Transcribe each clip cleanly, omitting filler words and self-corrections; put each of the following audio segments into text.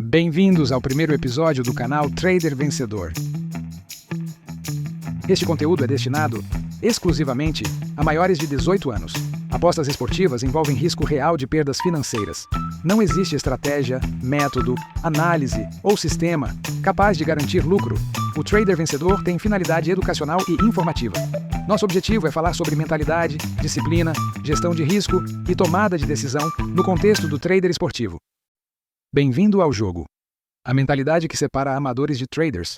Bem-vindos ao primeiro episódio do canal Trader Vencedor. Este conteúdo é destinado exclusivamente a maiores de 18 anos. Apostas esportivas envolvem risco real de perdas financeiras. Não existe estratégia, método, análise ou sistema capaz de garantir lucro. O Trader Vencedor tem finalidade educacional e informativa. Nosso objetivo é falar sobre mentalidade, disciplina, gestão de risco e tomada de decisão no contexto do trader esportivo. Bem-vindo ao jogo. A mentalidade que separa amadores de traders.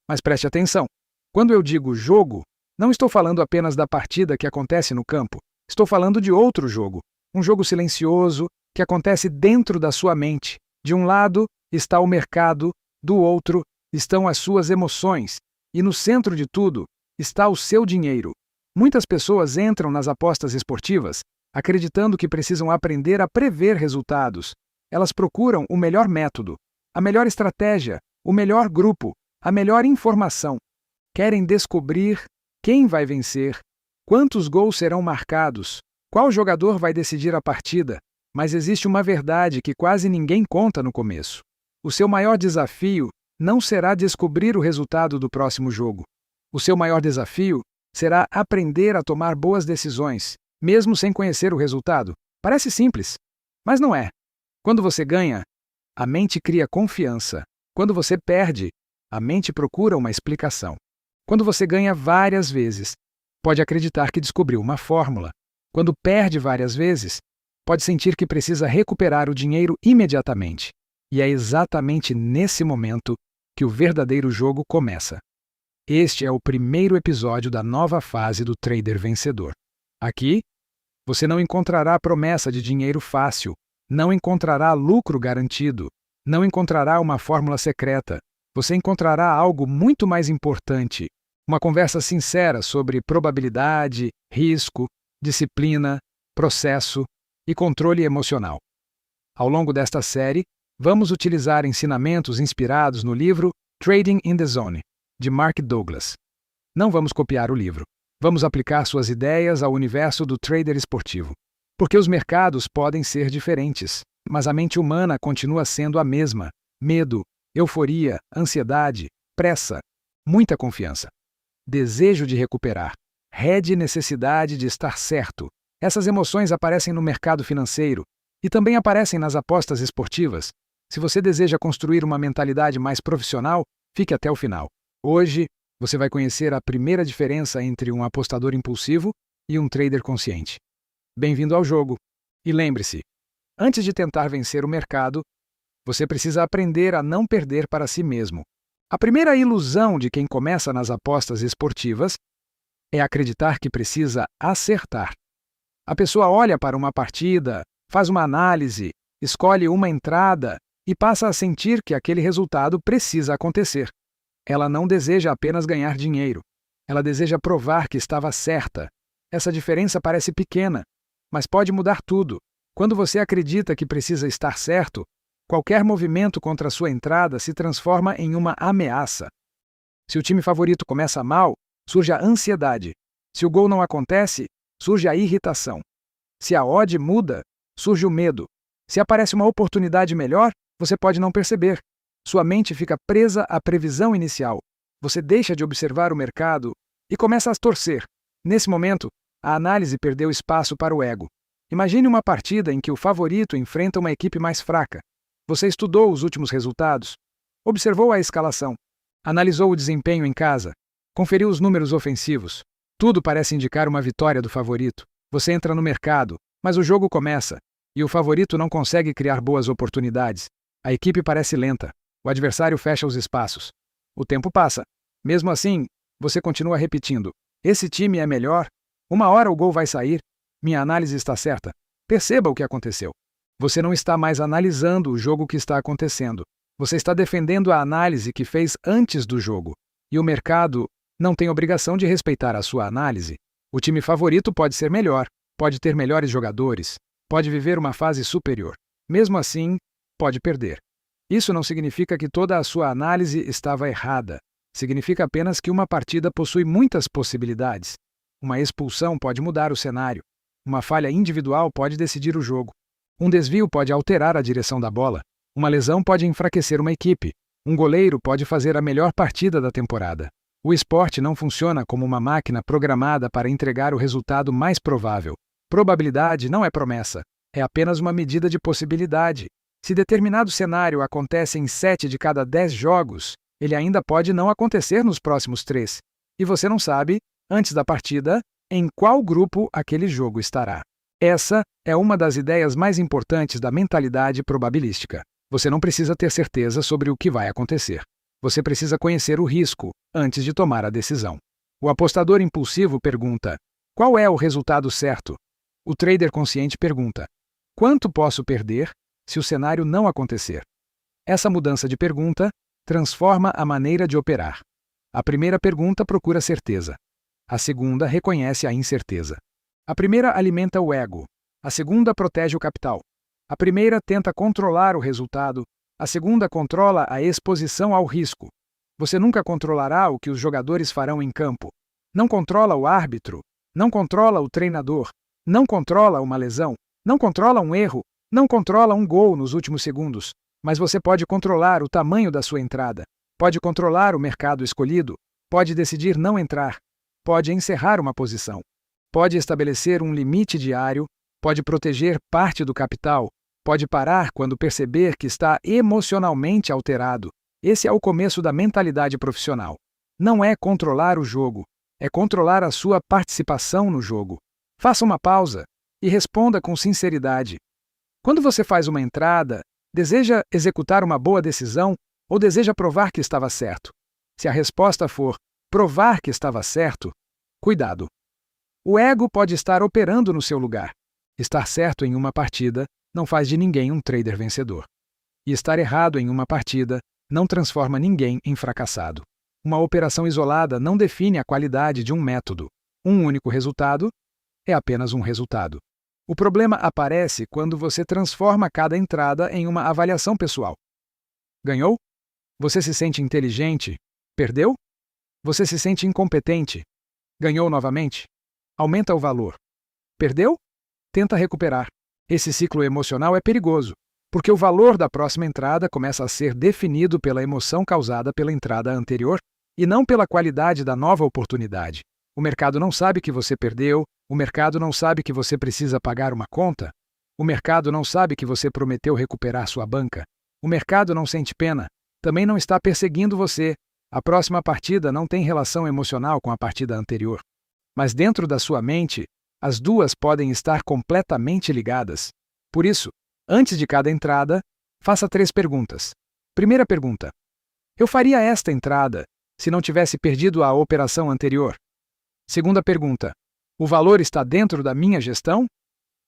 Mas preste atenção. Quando eu digo jogo, não estou falando apenas da partida que acontece no campo. Estou falando de outro jogo. Um jogo silencioso que acontece dentro da sua mente. De um lado está o mercado, do outro estão as suas emoções. E no centro de tudo está o seu dinheiro. Muitas pessoas entram nas apostas esportivas acreditando que precisam aprender a prever resultados. Elas procuram o melhor método, a melhor estratégia, o melhor grupo, a melhor informação. Querem descobrir quem vai vencer, quantos gols serão marcados, qual jogador vai decidir a partida, mas existe uma verdade que quase ninguém conta no começo. O seu maior desafio não será descobrir o resultado do próximo jogo. O seu maior desafio será aprender a tomar boas decisões, mesmo sem conhecer o resultado. Parece simples, mas não é. Quando você ganha, a mente cria confiança. Quando você perde, a mente procura uma explicação. Quando você ganha várias vezes, pode acreditar que descobriu uma fórmula. Quando perde várias vezes, pode sentir que precisa recuperar o dinheiro imediatamente. E é exatamente nesse momento que o verdadeiro jogo começa. Este é o primeiro episódio da nova fase do Trader Vencedor. Aqui, você não encontrará a promessa de dinheiro fácil, não encontrará lucro garantido, não encontrará uma fórmula secreta. Você encontrará algo muito mais importante, uma conversa sincera sobre probabilidade, risco, disciplina, processo e controle emocional. Ao longo desta série, vamos utilizar ensinamentos inspirados no livro Trading in the Zone, de Mark Douglas. Não vamos copiar o livro. Vamos aplicar suas ideias ao universo do trader esportivo. Porque os mercados podem ser diferentes, mas a mente humana continua sendo a mesma. Medo, euforia, ansiedade, pressa, muita confiança. Desejo de recuperar, necessidade de estar certo. Essas emoções aparecem no mercado financeiro e também aparecem nas apostas esportivas. Se você deseja construir uma mentalidade mais profissional, fique até o final. Hoje, você vai conhecer a primeira diferença entre um apostador impulsivo e um trader consciente. Bem-vindo ao jogo. E lembre-se, antes de tentar vencer o mercado, você precisa aprender a não perder para si mesmo. A primeira ilusão de quem começa nas apostas esportivas é acreditar que precisa acertar. A pessoa olha para uma partida, faz uma análise, escolhe uma entrada e passa a sentir que aquele resultado precisa acontecer. Ela não deseja apenas ganhar dinheiro. Ela deseja provar que estava certa. Essa diferença parece pequena, mas pode mudar tudo. Quando você acredita que precisa estar certo, qualquer movimento contra a sua entrada se transforma em uma ameaça. Se o time favorito começa mal, surge a ansiedade. Se o gol não acontece, surge a irritação. Se a odd muda, surge o medo. Se aparece uma oportunidade melhor, você pode não perceber. Sua mente fica presa à previsão inicial. Você deixa de observar o mercado e começa a torcer. Nesse momento, a análise perdeu espaço para o ego. Imagine uma partida em que o favorito enfrenta uma equipe mais fraca. Você estudou os últimos resultados, observou a escalação, analisou o desempenho em casa, conferiu os números ofensivos. Tudo parece indicar uma vitória do favorito. Você entra no mercado, mas o jogo começa, e o favorito não consegue criar boas oportunidades. A equipe parece lenta, o adversário fecha os espaços. O tempo passa. Mesmo assim, você continua repetindo: esse time é melhor? Uma hora o gol vai sair. Minha análise está certa. Perceba o que aconteceu. Você não está mais analisando o jogo que está acontecendo. Você está defendendo a análise que fez antes do jogo. E o mercado não tem obrigação de respeitar a sua análise. O time favorito pode ser melhor, pode ter melhores jogadores, pode viver uma fase superior. Mesmo assim, pode perder. Isso não significa que toda a sua análise estava errada. Significa apenas que uma partida possui muitas possibilidades. Uma expulsão pode mudar o cenário. Uma falha individual pode decidir o jogo. Um desvio pode alterar a direção da bola. Uma lesão pode enfraquecer uma equipe. Um goleiro pode fazer a melhor partida da temporada. O esporte não funciona como uma máquina programada para entregar o resultado mais provável. Probabilidade não é promessa, é apenas uma medida de possibilidade. Se determinado cenário acontece em 7 de cada 10 jogos, ele ainda pode não acontecer nos próximos 3. E você não sabe, antes da partida, em qual grupo aquele jogo estará. Essa é uma das ideias mais importantes da mentalidade probabilística. Você não precisa ter certeza sobre o que vai acontecer. Você precisa conhecer o risco antes de tomar a decisão. O apostador impulsivo pergunta: qual é o resultado certo? O trader consciente pergunta: quanto posso perder se o cenário não acontecer? Essa mudança de pergunta transforma a maneira de operar. A primeira pergunta procura certeza. A segunda reconhece a incerteza. A primeira alimenta o ego. A segunda protege o capital. A primeira tenta controlar o resultado. A segunda controla a exposição ao risco. Você nunca controlará o que os jogadores farão em campo. Não controla o árbitro. Não controla o treinador. Não controla uma lesão. Não controla um erro. Não controla um gol nos últimos segundos. Mas você pode controlar o tamanho da sua entrada. Pode controlar o mercado escolhido. Pode decidir não entrar. Pode encerrar uma posição. Pode estabelecer um limite diário. Pode proteger parte do capital. Pode parar quando perceber que está emocionalmente alterado. Esse é o começo da mentalidade profissional. Não é controlar o jogo, é controlar a sua participação no jogo. Faça uma pausa e responda com sinceridade. Quando você faz uma entrada, deseja executar uma boa decisão ou deseja provar que estava certo? Se a resposta for provar que estava certo, cuidado. O ego pode estar operando no seu lugar. Estar certo em uma partida não faz de ninguém um trader vencedor. E estar errado em uma partida não transforma ninguém em fracassado. Uma operação isolada não define a qualidade de um método. Um único resultado é apenas um resultado. O problema aparece quando você transforma cada entrada em uma avaliação pessoal. Ganhou? Você se sente inteligente? Perdeu? Você se sente incompetente? Ganhou novamente? Aumenta o valor. Perdeu? Tenta recuperar. Esse ciclo emocional é perigoso, porque o valor da próxima entrada começa a ser definido pela emoção causada pela entrada anterior e não pela qualidade da nova oportunidade. O mercado não sabe que você perdeu, o mercado não sabe que você precisa pagar uma conta, o mercado não sabe que você prometeu recuperar sua banca, o mercado não sente pena, também não está perseguindo você. A próxima partida não tem relação emocional com a partida anterior. Mas dentro da sua mente, as duas podem estar completamente ligadas. Por isso, antes de cada entrada, faça 3 perguntas. Primeira pergunta: eu faria esta entrada se não tivesse perdido a operação anterior? Segunda pergunta: o valor está dentro da minha gestão?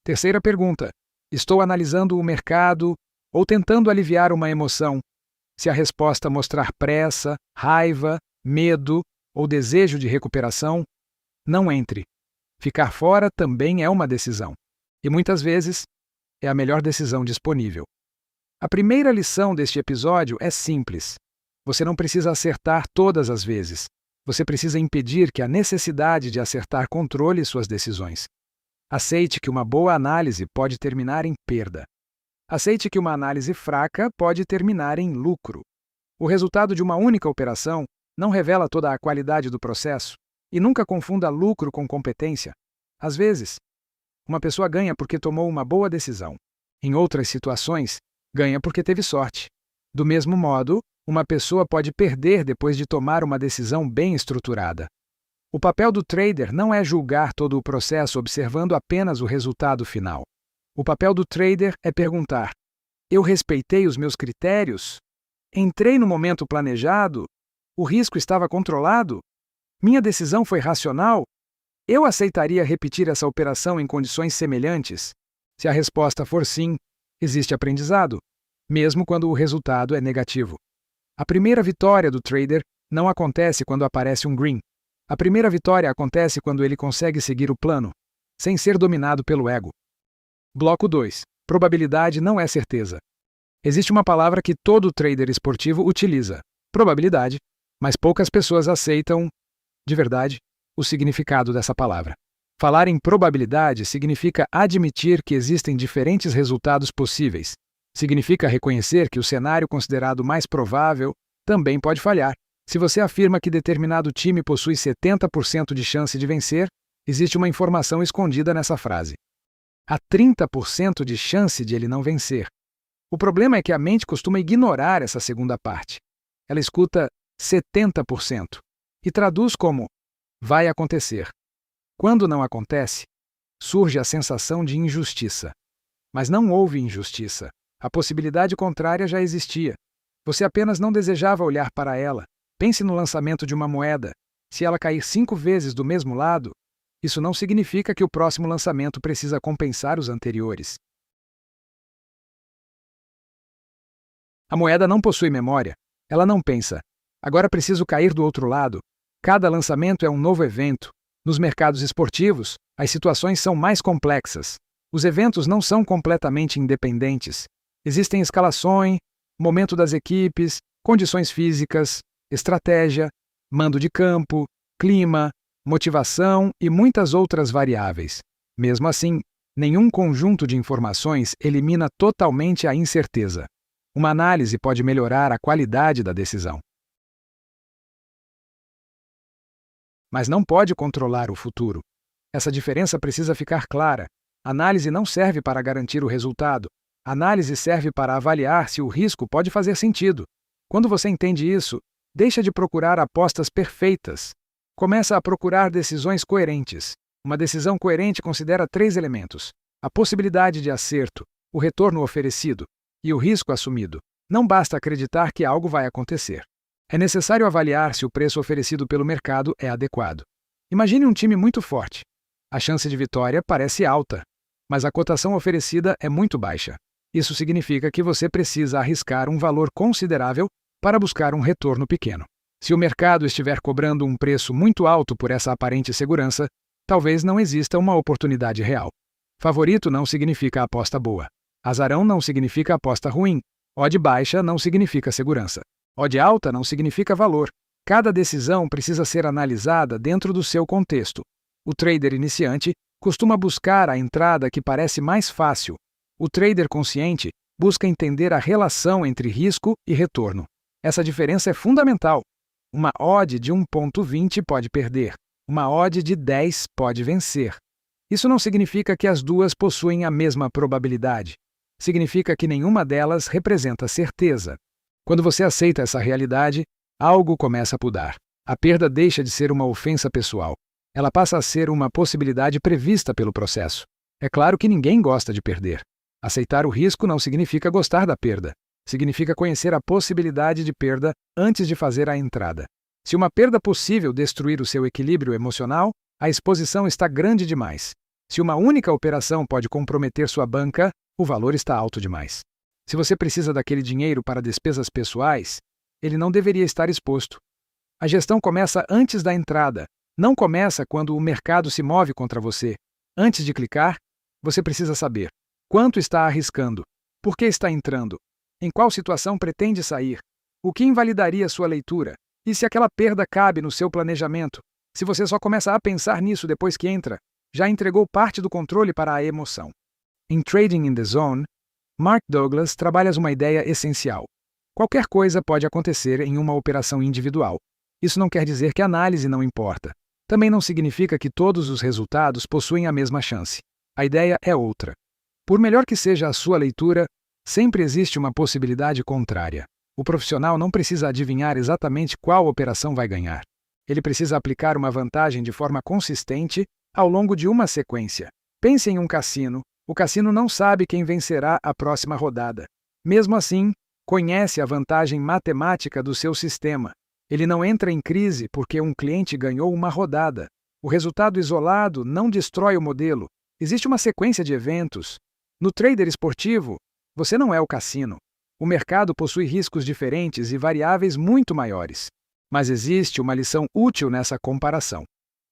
Terceira pergunta: estou analisando o mercado ou tentando aliviar uma emoção? Se a resposta mostrar pressa, raiva, medo ou desejo de recuperação, não entre. Ficar fora também é uma decisão. E muitas vezes, é a melhor decisão disponível. A primeira lição deste episódio é simples. Você não precisa acertar todas as vezes. Você precisa impedir que a necessidade de acertar controle suas decisões. Aceite que uma boa análise pode terminar em perda. Aceite que uma análise fraca pode terminar em lucro. O resultado de uma única operação não revela toda a qualidade do processo. E nunca confunda lucro com competência. Às vezes, uma pessoa ganha porque tomou uma boa decisão. Em outras situações, ganha porque teve sorte. Do mesmo modo, uma pessoa pode perder depois de tomar uma decisão bem estruturada. O papel do trader não é julgar todo o processo observando apenas o resultado final. O papel do trader é perguntar: eu respeitei os meus critérios? Entrei no momento planejado? O risco estava controlado? Minha decisão foi racional? Eu aceitaria repetir essa operação em condições semelhantes? Se a resposta for sim, existe aprendizado, mesmo quando o resultado é negativo. A primeira vitória do trader não acontece quando aparece um green. A primeira vitória acontece quando ele consegue seguir o plano, sem ser dominado pelo ego. Bloco 2. Probabilidade não é certeza. Existe uma palavra que todo trader esportivo utiliza: probabilidade, mas poucas pessoas aceitam, de verdade, o significado dessa palavra. Falar em probabilidade significa admitir que existem diferentes resultados possíveis. Significa reconhecer que o cenário considerado mais provável também pode falhar. Se você afirma que determinado time possui 70% de chance de vencer, existe uma informação escondida nessa frase. Há 30% de chance de ele não vencer. O problema é que a mente costuma ignorar essa segunda parte. Ela escuta 70% e traduz como vai acontecer. Quando não acontece, surge a sensação de injustiça. Mas não houve injustiça. A possibilidade contrária já existia. Você apenas não desejava olhar para ela. Pense no lançamento de uma moeda. Se ela cair 5 vezes do mesmo lado, isso não significa que o próximo lançamento precisa compensar os anteriores. A moeda não possui memória. Ela não pensa. Agora preciso cair do outro lado. Cada lançamento é um novo evento. Nos mercados esportivos, as situações são mais complexas. Os eventos não são completamente independentes. Existem escalações, momento das equipes, condições físicas, estratégia, mando de campo, clima, motivação e muitas outras variáveis. Mesmo assim, nenhum conjunto de informações elimina totalmente a incerteza. Uma análise pode melhorar a qualidade da decisão. Mas não pode controlar o futuro. Essa diferença precisa ficar clara. Análise não serve para garantir o resultado. Análise serve para avaliar se o risco pode fazer sentido. Quando você entende isso, deixa de procurar apostas perfeitas. Começa a procurar decisões coerentes. Uma decisão coerente considera 3 elementos: a possibilidade de acerto, o retorno oferecido e o risco assumido. Não basta acreditar que algo vai acontecer. É necessário avaliar se o preço oferecido pelo mercado é adequado. Imagine um time muito forte. A chance de vitória parece alta, mas a cotação oferecida é muito baixa. Isso significa que você precisa arriscar um valor considerável para buscar um retorno pequeno. Se o mercado estiver cobrando um preço muito alto por essa aparente segurança, talvez não exista uma oportunidade real. Favorito não significa aposta boa. Azarão não significa aposta ruim. Odd baixa não significa segurança. Odd alta não significa valor. Cada decisão precisa ser analisada dentro do seu contexto. O trader iniciante costuma buscar a entrada que parece mais fácil. O trader consciente busca entender a relação entre risco e retorno. Essa diferença é fundamental. Uma odd de 1,20 pode perder. Uma odd de 10 pode vencer. Isso não significa que as duas possuem a mesma probabilidade. Significa que nenhuma delas representa certeza. Quando você aceita essa realidade, algo começa a mudar. A perda deixa de ser uma ofensa pessoal. Ela passa a ser uma possibilidade prevista pelo processo. É claro que ninguém gosta de perder. Aceitar o risco não significa gostar da perda. Significa conhecer a possibilidade de perda antes de fazer a entrada. Se uma perda possível destruir o seu equilíbrio emocional, a exposição está grande demais. Se uma única operação pode comprometer sua banca, o valor está alto demais. Se você precisa daquele dinheiro para despesas pessoais, ele não deveria estar exposto. A gestão começa antes da entrada. Não começa quando o mercado se move contra você. Antes de clicar, você precisa saber quanto está arriscando, por que está entrando, em qual situação pretende sair, o que invalidaria sua leitura, e se aquela perda cabe no seu planejamento. Se você só começa a pensar nisso depois que entra, já entregou parte do controle para a emoção. Em Trading in the Zone, Mark Douglas trabalha uma ideia essencial. Qualquer coisa pode acontecer em uma operação individual. Isso não quer dizer que a análise não importa. Também não significa que todos os resultados possuem a mesma chance. A ideia é outra. Por melhor que seja a sua leitura, sempre existe uma possibilidade contrária. O profissional não precisa adivinhar exatamente qual operação vai ganhar. Ele precisa aplicar uma vantagem de forma consistente ao longo de uma sequência. Pense em um cassino. O cassino não sabe quem vencerá a próxima rodada. Mesmo assim, conhece a vantagem matemática do seu sistema. Ele não entra em crise porque um cliente ganhou uma rodada. O resultado isolado não destrói o modelo. Existe uma sequência de eventos. No trader esportivo, você não é o cassino. O mercado possui riscos diferentes e variáveis muito maiores. Mas existe uma lição útil nessa comparação.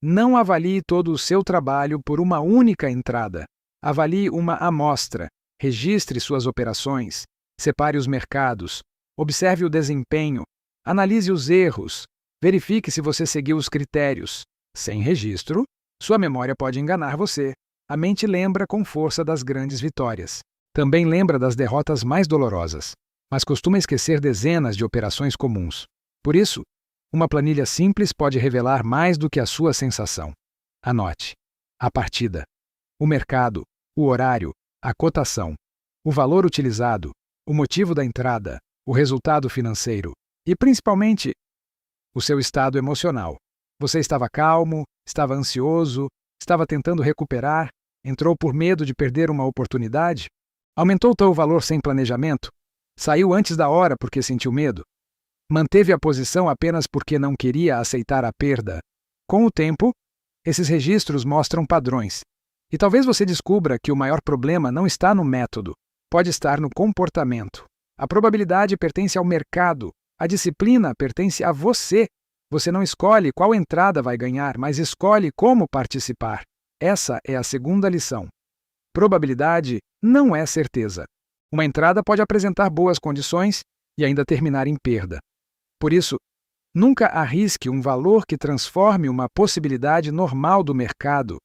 Não avalie todo o seu trabalho por uma única entrada. Avalie uma amostra. Registre suas operações. Separe os mercados. Observe o desempenho. Analise os erros. Verifique se você seguiu os critérios. Sem registro, sua memória pode enganar você. A mente lembra com força das grandes vitórias. Também lembra das derrotas mais dolorosas, mas costuma esquecer dezenas de operações comuns. Por isso, uma planilha simples pode revelar mais do que a sua sensação. Anote: a partida, o mercado, o horário, a cotação, o valor utilizado, o motivo da entrada, o resultado financeiro e, principalmente, o seu estado emocional. Você estava calmo, estava ansioso, estava tentando recuperar, entrou por medo de perder uma oportunidade? Aumentou o valor sem planejamento? Saiu antes da hora porque sentiu medo? Manteve a posição apenas porque não queria aceitar a perda? Com o tempo, esses registros mostram padrões. E talvez você descubra que o maior problema não está no método, pode estar no comportamento. A probabilidade pertence ao mercado, a disciplina pertence a você. Você não escolhe qual entrada vai ganhar, mas escolhe como participar. Essa é a segunda lição. Probabilidade não é certeza. Uma entrada pode apresentar boas condições e ainda terminar em perda. Por isso, nunca arrisque um valor que transforme uma possibilidade normal do mercado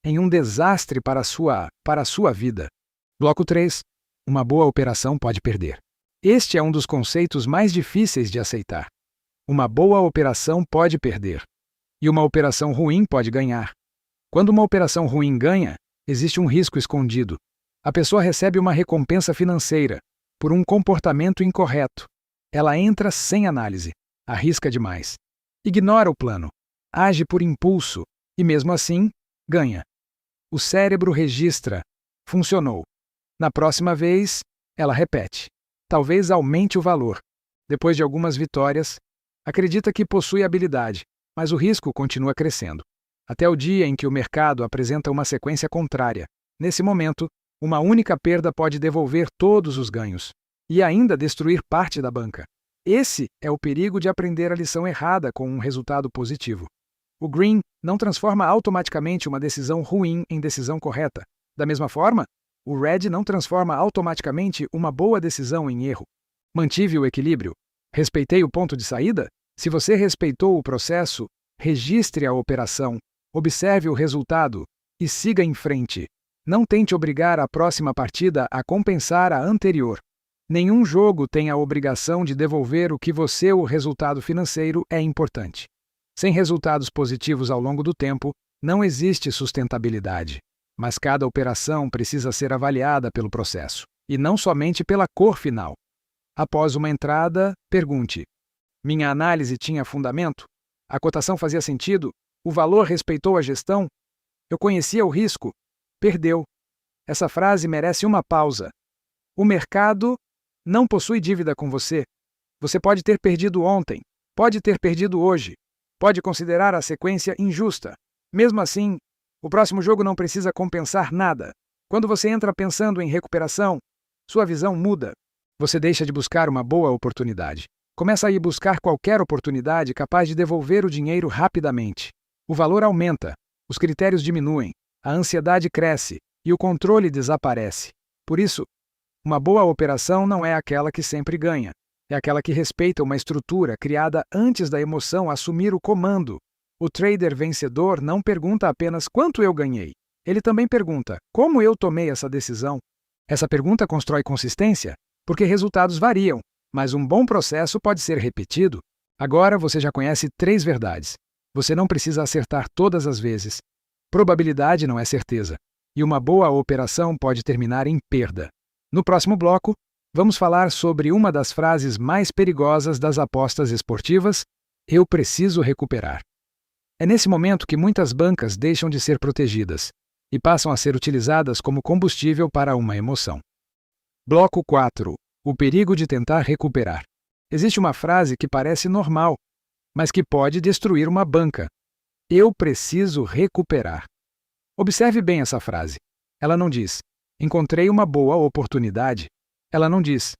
em um desastre para a sua vida. Bloco 3. Uma boa operação pode perder. Este é um dos conceitos mais difíceis de aceitar. Uma boa operação pode perder. E uma operação ruim pode ganhar. Quando uma operação ruim ganha, existe um risco escondido. A pessoa recebe uma recompensa financeira por um comportamento incorreto. Ela entra sem análise, arrisca demais, ignora o plano, age por impulso e, mesmo assim, ganha. O cérebro registra: funcionou. Na próxima vez, ela repete. Talvez aumente o valor. Depois de algumas vitórias, acredita que possui habilidade, mas o risco continua crescendo. Até o dia em que o mercado apresenta uma sequência contrária. Nesse momento, uma única perda pode devolver todos os ganhos e ainda destruir parte da banca. Esse é o perigo de aprender a lição errada com um resultado positivo. O green não transforma automaticamente uma decisão ruim em decisão correta. Da mesma forma, o red não transforma automaticamente uma boa decisão em erro. Mantive o equilíbrio? Respeitei o ponto de saída? Se você respeitou o processo, registre a operação, observe o resultado e siga em frente. Não tente obrigar a próxima partida a compensar a anterior. Nenhum jogo tem a obrigação de devolver o que você ou o resultado financeiro é importante. Sem resultados positivos ao longo do tempo, não existe sustentabilidade. Mas cada operação precisa ser avaliada pelo processo, e não somente pela cor final. Após uma entrada, pergunte: minha análise tinha fundamento? A cotação fazia sentido? O valor respeitou a gestão? Eu conhecia o risco? Perdeu. Essa frase merece uma pausa. O mercado não possui dívida com você. Você pode ter perdido ontem, pode ter perdido hoje, pode considerar a sequência injusta. Mesmo assim, o próximo jogo não precisa compensar nada. Quando você entra pensando em recuperação, sua visão muda. Você deixa de buscar uma boa oportunidade. Começa a ir buscar qualquer oportunidade capaz de devolver o dinheiro rapidamente. O valor aumenta, os critérios diminuem, a ansiedade cresce e o controle desaparece. Por isso, uma boa operação não é aquela que sempre ganha. É aquela que respeita uma estrutura criada antes da emoção assumir o comando. O trader vencedor não pergunta apenas quanto eu ganhei. Ele também pergunta como eu tomei essa decisão. Essa pergunta constrói consistência, porque resultados variam, mas um bom processo pode ser repetido. Agora você já conhece 3 verdades. Você não precisa acertar todas as vezes. Probabilidade não é certeza. E uma boa operação pode terminar em perda. No próximo bloco, vamos falar sobre uma das frases mais perigosas das apostas esportivas: eu preciso recuperar. É nesse momento que muitas bancas deixam de ser protegidas e passam a ser utilizadas como combustível para uma emoção. Bloco 4. O perigo de tentar recuperar. Existe uma frase que parece normal, mas que pode destruir uma banca. Eu preciso recuperar. Observe bem essa frase. Ela não diz: encontrei uma boa oportunidade. Ela não diz: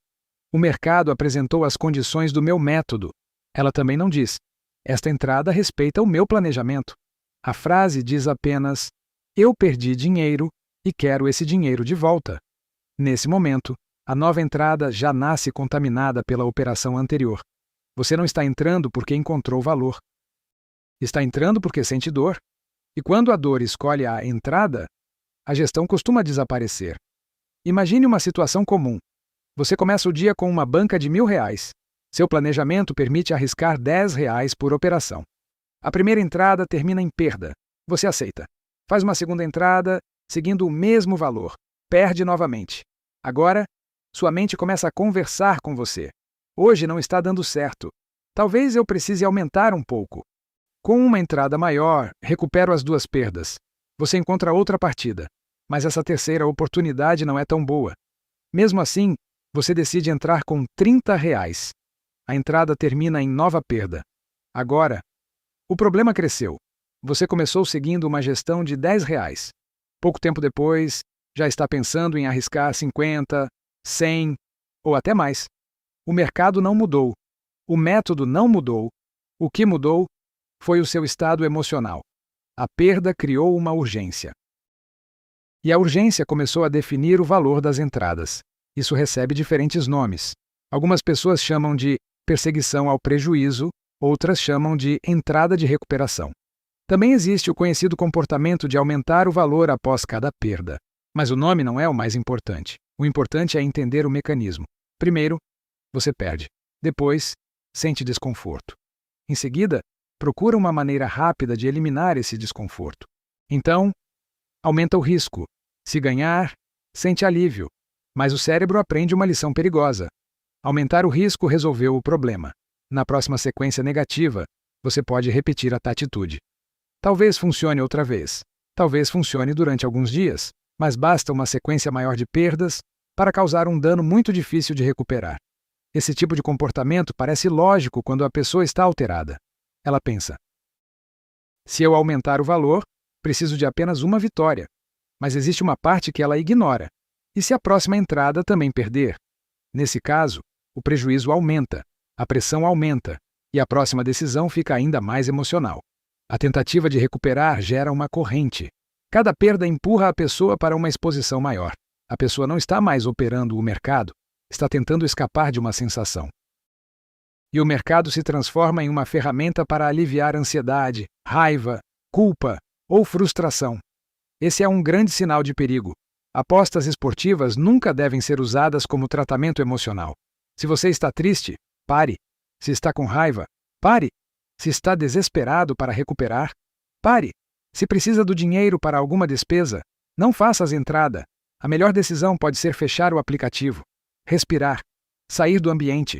o mercado apresentou as condições do meu método. Ela também não diz: esta entrada respeita o meu planejamento. A frase diz apenas: eu perdi dinheiro e quero esse dinheiro de volta. Nesse momento, a nova entrada já nasce contaminada pela operação anterior. Você não está entrando porque encontrou valor. Está entrando porque sente dor. E quando a dor escolhe a entrada, a gestão costuma desaparecer. Imagine uma situação comum. Você começa o dia com uma banca de R$ 1.000. Seu planejamento permite arriscar R$ 10 por operação. A primeira entrada termina em perda. Você aceita. Faz uma segunda entrada, seguindo o mesmo valor. Perde novamente. Agora, sua mente começa a conversar com você. Hoje não está dando certo. Talvez eu precise aumentar um pouco. Com uma entrada maior, recupero as 2 perdas. Você encontra outra partida, mas essa terceira oportunidade não é tão boa. Mesmo assim, você decide entrar com R$ 30. A entrada termina em nova perda. Agora, o problema cresceu. Você começou seguindo uma gestão de R$ 10. Pouco tempo depois, já está pensando em arriscar 50, 100 ou até mais. O mercado não mudou. O método não mudou. O que mudou foi o seu estado emocional. A perda criou uma urgência. E a urgência começou a definir o valor das entradas. Isso recebe diferentes nomes. Algumas pessoas chamam de perseguição ao prejuízo, outras chamam de entrada de recuperação. Também existe o conhecido comportamento de aumentar o valor após cada perda. Mas o nome não é o mais importante. O importante é entender o mecanismo. Primeiro, você perde. Depois, sente desconforto. Em seguida, procura uma maneira rápida de eliminar esse desconforto. Então, aumenta o risco. Se ganhar, sente alívio. Mas o cérebro aprende uma lição perigosa. Aumentar o risco resolveu o problema. Na próxima sequência negativa, você pode repetir a atitude. Talvez funcione outra vez. Talvez funcione durante alguns dias, mas basta uma sequência maior de perdas para causar um dano muito difícil de recuperar. Esse tipo de comportamento parece lógico quando a pessoa está alterada. Ela pensa: se eu aumentar o valor, preciso de apenas uma vitória. Mas existe uma parte que ela ignora. E se a próxima entrada também perder? Nesse caso, o prejuízo aumenta, a pressão aumenta, e a próxima decisão fica ainda mais emocional. A tentativa de recuperar gera uma corrente. Cada perda empurra a pessoa para uma exposição maior. A pessoa não está mais operando o mercado, está tentando escapar de uma sensação. E o mercado se transforma em uma ferramenta para aliviar ansiedade, raiva, culpa ou frustração. Esse é um grande sinal de perigo. Apostas esportivas nunca devem ser usadas como tratamento emocional. Se você está triste, pare. Se está com raiva, pare. Se está desesperado para recuperar, pare. Se precisa do dinheiro para alguma despesa, não faça as entradas. A melhor decisão pode ser fechar o aplicativo, respirar, sair do ambiente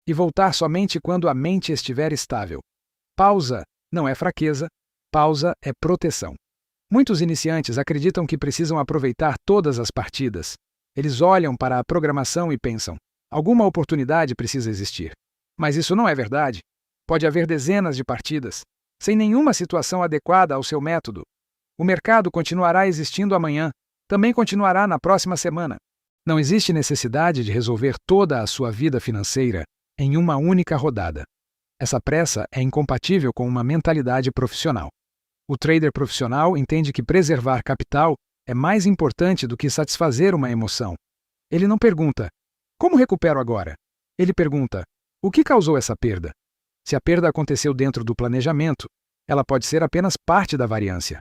e voltar somente quando a mente estiver estável. Pausa não é fraqueza, pausa é proteção. Muitos iniciantes acreditam que precisam aproveitar todas as partidas. Eles olham para a programação e pensam: alguma oportunidade precisa existir. Mas isso não é verdade. Pode haver dezenas de partidas, sem nenhuma situação adequada ao seu método. O mercado continuará existindo amanhã, também continuará na próxima semana. Não existe necessidade de resolver toda a sua vida financeira em uma única rodada. Essa pressa é incompatível com uma mentalidade profissional. O trader profissional entende que preservar capital é mais importante do que satisfazer uma emoção. Ele não pergunta: como recupero agora? Ele pergunta: o que causou essa perda? Se a perda aconteceu dentro do planejamento, ela pode ser apenas parte da variância.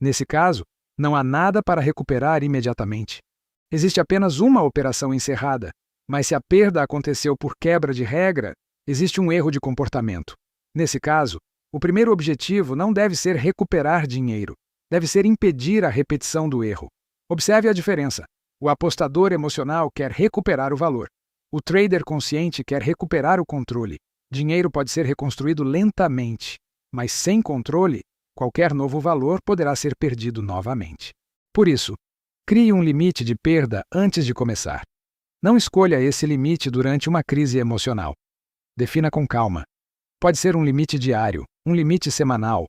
Nesse caso, não há nada para recuperar imediatamente. Existe apenas uma operação encerrada, mas se a perda aconteceu por quebra de regra, existe um erro de comportamento. Nesse caso, o primeiro objetivo não deve ser recuperar dinheiro, deve ser impedir a repetição do erro. Observe a diferença. O apostador emocional quer recuperar o valor. O trader consciente quer recuperar o controle. Dinheiro pode ser reconstruído lentamente, mas sem controle, qualquer novo valor poderá ser perdido novamente. Por isso, crie um limite de perda antes de começar. Não escolha esse limite durante uma crise emocional. Defina com calma. Pode ser um limite diário, um limite semanal,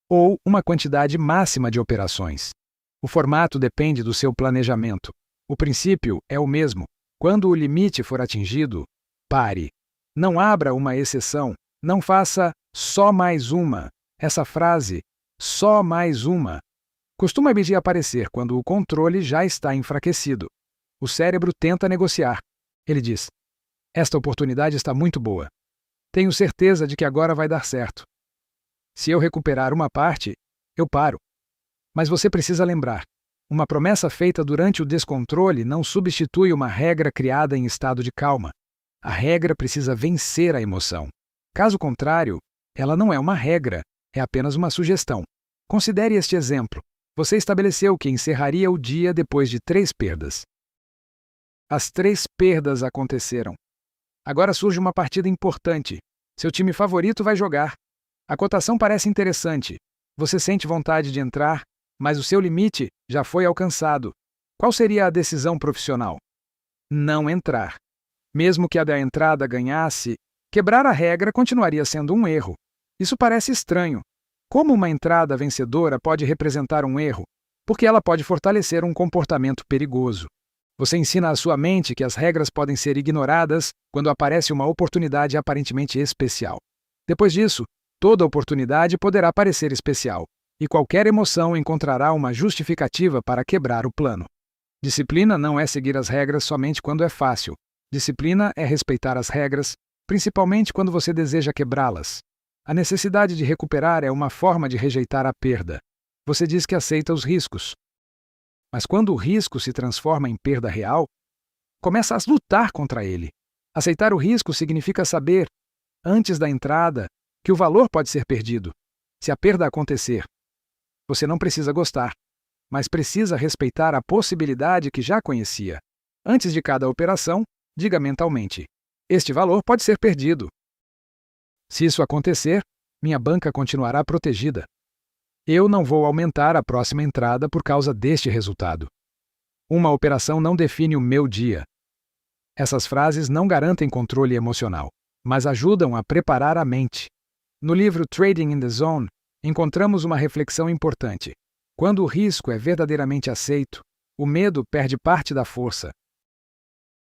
ou uma quantidade máxima de operações. O formato depende do seu planejamento. O princípio é o mesmo. Quando o limite for atingido, pare. Não abra uma exceção. Não faça só mais uma. Essa frase, só mais uma, costuma aparecer quando o controle já está enfraquecido. O cérebro tenta negociar. Ele diz: esta oportunidade está muito boa. Tenho certeza de que agora vai dar certo. Se eu recuperar uma parte, eu paro. Mas você precisa lembrar: Uma promessa feita durante o descontrole não substitui uma regra criada em estado de calma. A regra precisa vencer a emoção. Caso contrário, ela não é uma regra, é apenas uma sugestão. Considere este exemplo. Você estabeleceu que encerraria o dia depois de 3 perdas. As 3 perdas aconteceram. Agora surge uma partida importante. Seu time favorito vai jogar. A cotação parece interessante. Você sente vontade de entrar, mas o seu limite já foi alcançado. Qual seria a decisão profissional? Não entrar. Mesmo que a da entrada ganhasse, quebrar a regra continuaria sendo um erro. Isso parece estranho. Como uma entrada vencedora pode representar um erro? Porque ela pode fortalecer um comportamento perigoso. Você ensina à sua mente que as regras podem ser ignoradas quando aparece uma oportunidade aparentemente especial. Depois disso, toda oportunidade poderá parecer especial, e qualquer emoção encontrará uma justificativa para quebrar o plano. Disciplina não é seguir as regras somente quando é fácil. Disciplina é respeitar as regras, principalmente quando você deseja quebrá-las. A necessidade de recuperar é uma forma de rejeitar a perda. Você diz que aceita os riscos. Mas quando o risco se transforma em perda real, começa a lutar contra ele. Aceitar o risco significa saber, antes da entrada, que o valor pode ser perdido. Se a perda acontecer, você não precisa gostar, mas precisa respeitar a possibilidade que já conhecia. Antes de cada operação, diga mentalmente: este valor pode ser perdido. Se isso acontecer, minha banca continuará protegida. Eu não vou aumentar a próxima entrada por causa deste resultado. Uma operação não define o meu dia. Essas frases não garantem controle emocional, mas ajudam a preparar a mente. No livro Trading in the Zone, encontramos uma reflexão importante. Quando o risco é verdadeiramente aceito, o medo perde parte da força.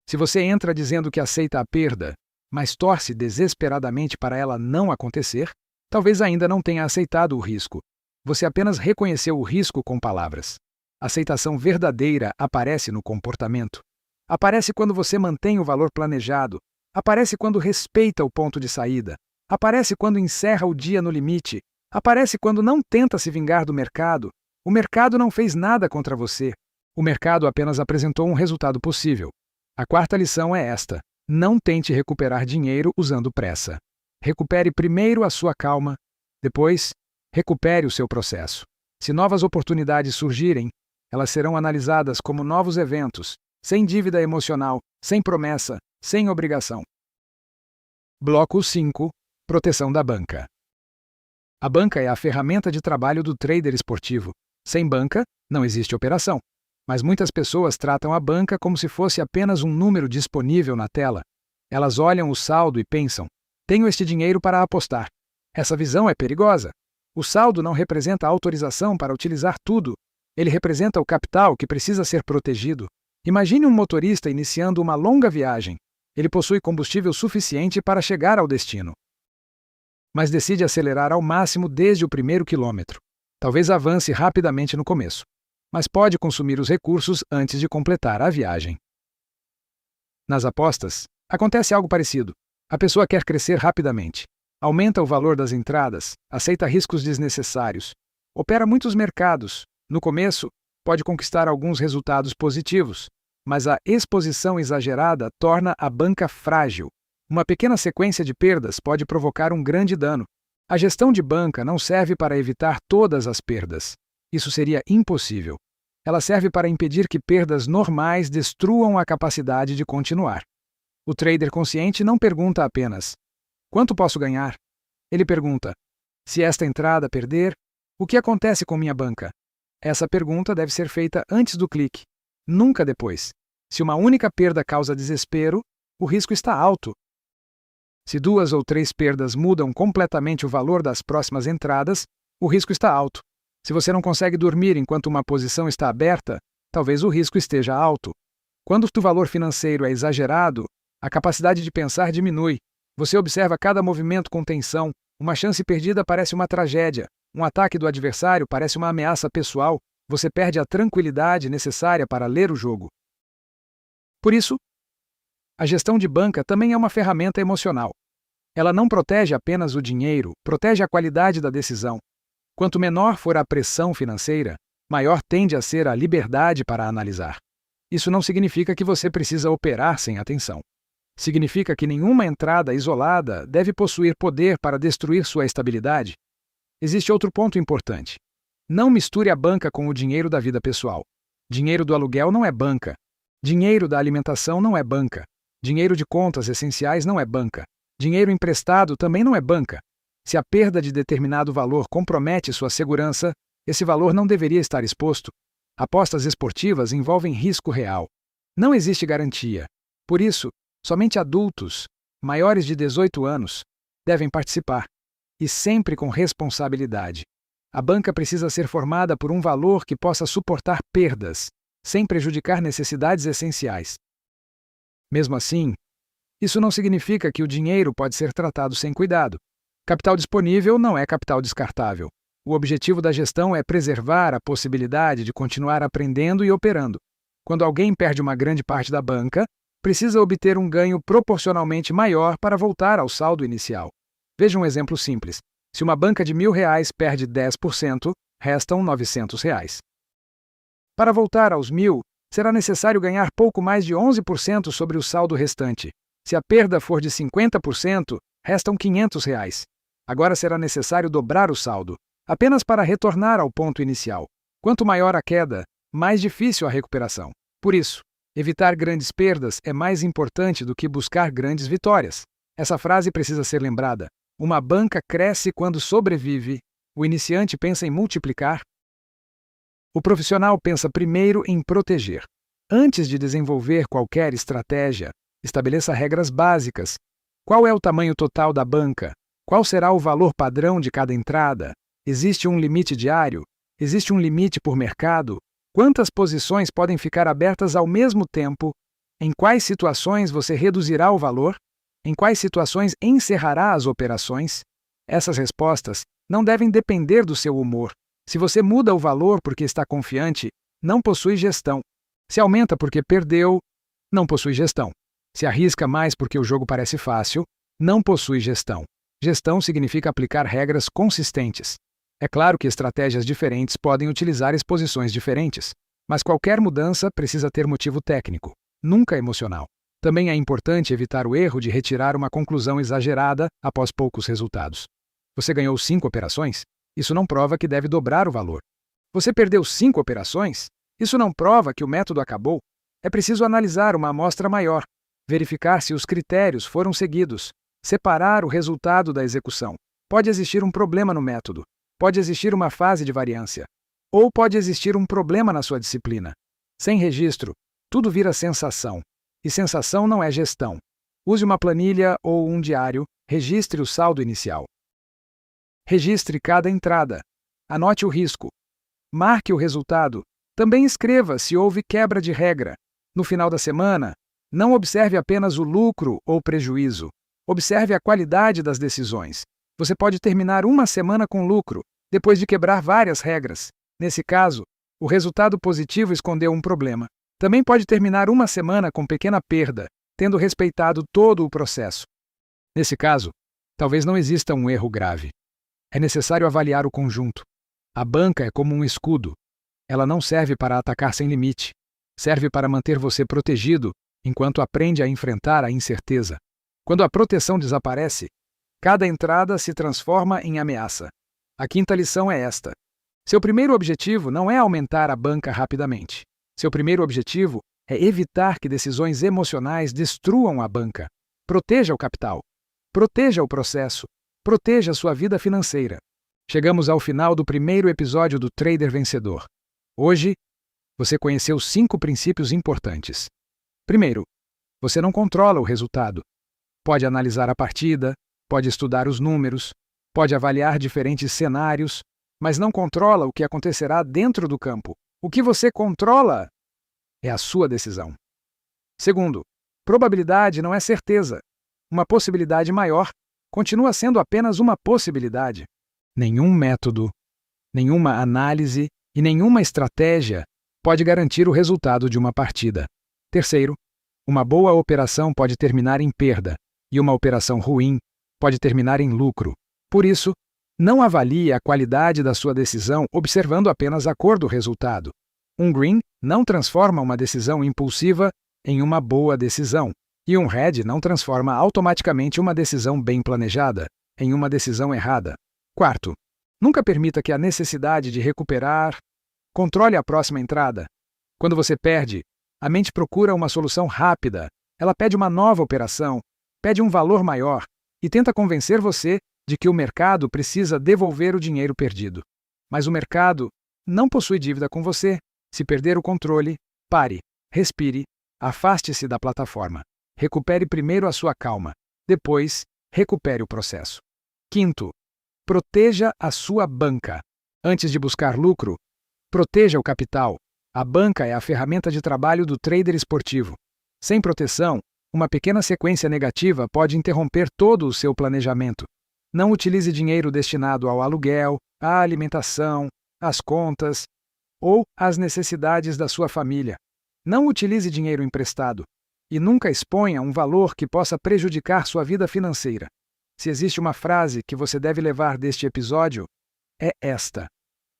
Se você entra dizendo que aceita a perda, mas torce desesperadamente para ela não acontecer, talvez ainda não tenha aceitado o risco. Você apenas reconheceu o risco com palavras. A aceitação verdadeira aparece no comportamento. Aparece quando você mantém o valor planejado. Aparece quando respeita o ponto de saída. Aparece quando encerra o dia no limite. Aparece quando não tenta se vingar do mercado. O mercado não fez nada contra você. O mercado apenas apresentou um resultado possível. A 4ª lição é esta: não tente recuperar dinheiro usando pressa. Recupere primeiro a sua calma. Depois, recupere o seu processo. Se novas oportunidades surgirem, elas serão analisadas como novos eventos, sem dívida emocional, sem promessa, sem obrigação. Bloco 5. Proteção da banca. A banca é a ferramenta de trabalho do trader esportivo. Sem banca, não existe operação. Mas muitas pessoas tratam a banca como se fosse apenas um número disponível na tela. Elas olham o saldo e pensam: tenho este dinheiro para apostar. Essa visão é perigosa. O saldo não representa a autorização para utilizar tudo. Ele representa o capital que precisa ser protegido. Imagine um motorista iniciando uma longa viagem. Ele possui combustível suficiente para chegar ao destino, mas decide acelerar ao máximo desde o primeiro quilômetro. Talvez avance rapidamente no começo, mas pode consumir os recursos antes de completar a viagem. Nas apostas, acontece algo parecido. A pessoa quer crescer rapidamente. Aumenta o valor das entradas, aceita riscos desnecessários, opera muitos mercados. No começo, pode conquistar alguns resultados positivos, mas a exposição exagerada torna a banca frágil. Uma pequena sequência de perdas pode provocar um grande dano. A gestão de banca não serve para evitar todas as perdas. Isso seria impossível. Ela serve para impedir que perdas normais destruam a capacidade de continuar. O trader consciente não pergunta apenas: quanto posso ganhar? Ele pergunta: se esta entrada perder, o que acontece com minha banca? Essa pergunta deve ser feita antes do clique, nunca depois. Se uma única perda causa desespero, o risco está alto. Se 2 ou 3 perdas mudam completamente o valor das próximas entradas, o risco está alto. Se você não consegue dormir enquanto uma posição está aberta, talvez o risco esteja alto. Quando o valor financeiro é exagerado, a capacidade de pensar diminui. Você observa cada movimento com tensão. Uma chance perdida parece uma tragédia. Um ataque do adversário parece uma ameaça pessoal. Você perde a tranquilidade necessária para ler o jogo. Por isso, a gestão de banca também é uma ferramenta emocional. Ela não protege apenas o dinheiro, protege a qualidade da decisão. Quanto menor for a pressão financeira, maior tende a ser a liberdade para analisar. Isso não significa que você precisa operar sem atenção. Significa que nenhuma entrada isolada deve possuir poder para destruir sua estabilidade. Existe outro ponto importante. Não misture a banca com o dinheiro da vida pessoal. Dinheiro do aluguel não é banca. Dinheiro da alimentação não é banca. Dinheiro de contas essenciais não é banca. Dinheiro emprestado também não é banca. Se a perda de determinado valor compromete sua segurança, esse valor não deveria estar exposto. Apostas esportivas envolvem risco real. Não existe garantia. Por isso, somente adultos, maiores de 18 anos, devem participar. E sempre com responsabilidade. A banca precisa ser formada por um valor que possa suportar perdas, sem prejudicar necessidades essenciais. Mesmo assim, isso não significa que o dinheiro pode ser tratado sem cuidado. Capital disponível não é capital descartável. O objetivo da gestão é preservar a possibilidade de continuar aprendendo e operando. Quando alguém perde uma grande parte da banca, precisa obter um ganho proporcionalmente maior para voltar ao saldo inicial. Veja um exemplo simples. Se uma banca de R$ 1.000 perde 10%, restam R$ 900. Para voltar aos 1.000, será necessário ganhar pouco mais de 11% sobre o saldo restante. Se a perda for de 50%, restam R$ 500. Agora será necessário dobrar o saldo, apenas para retornar ao ponto inicial. Quanto maior a queda, mais difícil a recuperação. Por isso, evitar grandes perdas é mais importante do que buscar grandes vitórias. Essa frase precisa ser lembrada. Uma banca cresce quando sobrevive. O iniciante pensa em multiplicar. O profissional pensa primeiro em proteger. Antes de desenvolver qualquer estratégia, estabeleça regras básicas. Qual é o tamanho total da banca? Qual será o valor padrão de cada entrada? Existe um limite diário? Existe um limite por mercado? Quantas posições podem ficar abertas ao mesmo tempo? Em quais situações você reduzirá o valor? Em quais situações encerrará as operações? Essas respostas não devem depender do seu humor. Se você muda o valor porque está confiante, não possui gestão. Se aumenta porque perdeu, não possui gestão. Se arrisca mais porque o jogo parece fácil, não possui gestão. Gestão significa aplicar regras consistentes. É claro que estratégias diferentes podem utilizar exposições diferentes, mas qualquer mudança precisa ter motivo técnico, nunca emocional. Também é importante evitar o erro de retirar uma conclusão exagerada após poucos resultados. Você ganhou 5 operações? Isso não prova que deve dobrar o valor. Você perdeu 5 operações? Isso não prova que o método acabou. É preciso analisar uma amostra maior, verificar se os critérios foram seguidos, separar o resultado da execução. Pode existir um problema no método, pode existir uma fase de variância, ou pode existir um problema na sua disciplina. Sem registro, tudo vira sensação. E sensação não é gestão. Use uma planilha ou um diário, registre o saldo inicial. Registre cada entrada. Anote o risco. Marque o resultado. Também escreva se houve quebra de regra. No final da semana, não observe apenas o lucro ou prejuízo. Observe a qualidade das decisões. Você pode terminar uma semana com lucro, depois de quebrar várias regras. Nesse caso, o resultado positivo escondeu um problema. Também pode terminar uma semana com pequena perda, tendo respeitado todo o processo. Nesse caso, talvez não exista um erro grave. É necessário avaliar o conjunto. A banca é como um escudo. Ela não serve para atacar sem limite. Serve para manter você protegido enquanto aprende a enfrentar a incerteza. Quando a proteção desaparece, cada entrada se transforma em ameaça. A quinta lição é esta. Seu primeiro objetivo não é aumentar a banca rapidamente. Seu primeiro objetivo é evitar que decisões emocionais destruam a banca. Proteja o capital. Proteja o processo. Proteja sua vida financeira. Chegamos ao final do primeiro episódio do Trader Vencedor. Hoje, você conheceu 5 princípios importantes. Primeiro, você não controla o resultado. Pode analisar a partida, pode estudar os números, pode avaliar diferentes cenários, mas não controla o que acontecerá dentro do campo. O que você controla é a sua decisão. Segundo, probabilidade não é certeza. Uma possibilidade maior continua sendo apenas uma possibilidade. Nenhum método, nenhuma análise e nenhuma estratégia pode garantir o resultado de uma partida. Terceiro, uma boa operação pode terminar em perda e uma operação ruim pode terminar em lucro. Por isso, Não avalie a qualidade da sua decisão observando apenas a cor do resultado. Um green não transforma uma decisão impulsiva em uma boa decisão, e um red não transforma automaticamente uma decisão bem planejada em uma decisão errada. Quarto, nunca permita que a necessidade de recuperar controle a próxima entrada. Quando você perde, a mente procura uma solução rápida. Ela pede uma nova operação, pede um valor maior e tenta convencer você de que o mercado precisa devolver o dinheiro perdido. Mas o mercado não possui dívida com você. Se perder o controle, pare, respire, afaste-se da plataforma. Recupere primeiro a sua calma. Depois, recupere o processo. Quinto, proteja a sua banca. Antes de buscar lucro, proteja o capital. A banca é a ferramenta de trabalho do trader esportivo. Sem proteção, uma pequena sequência negativa pode interromper todo o seu planejamento. Não utilize dinheiro destinado ao aluguel, à alimentação, às contas ou às necessidades da sua família. Não utilize dinheiro emprestado e nunca exponha um valor que possa prejudicar sua vida financeira. Se existe uma frase que você deve levar deste episódio, é esta: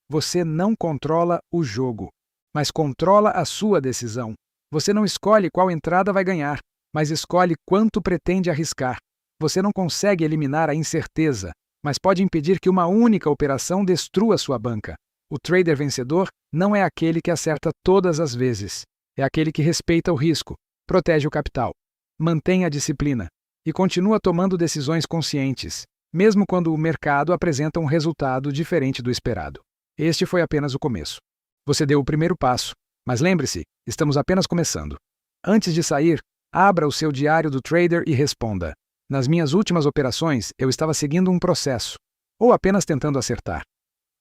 você não controla o jogo, mas controla a sua decisão. Você não escolhe qual entrada vai ganhar, mas escolhe quanto pretende arriscar. Você não consegue eliminar a incerteza, mas pode impedir que uma única operação destrua sua banca. O trader vencedor não é aquele que acerta todas as vezes. É aquele que respeita o risco, protege o capital, mantém a disciplina e continua tomando decisões conscientes, mesmo quando o mercado apresenta um resultado diferente do esperado. Este foi apenas o começo. Você deu o primeiro passo, mas lembre-se, estamos apenas começando. Antes de sair, abra o seu diário do trader e responda: nas minhas últimas operações, eu estava seguindo um processo, ou apenas tentando acertar.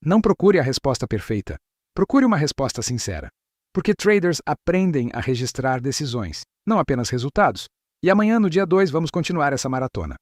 Não procure a resposta perfeita. Procure uma resposta sincera. Porque traders aprendem a registrar decisões, não apenas resultados. E amanhã, no dia 2, vamos continuar essa maratona.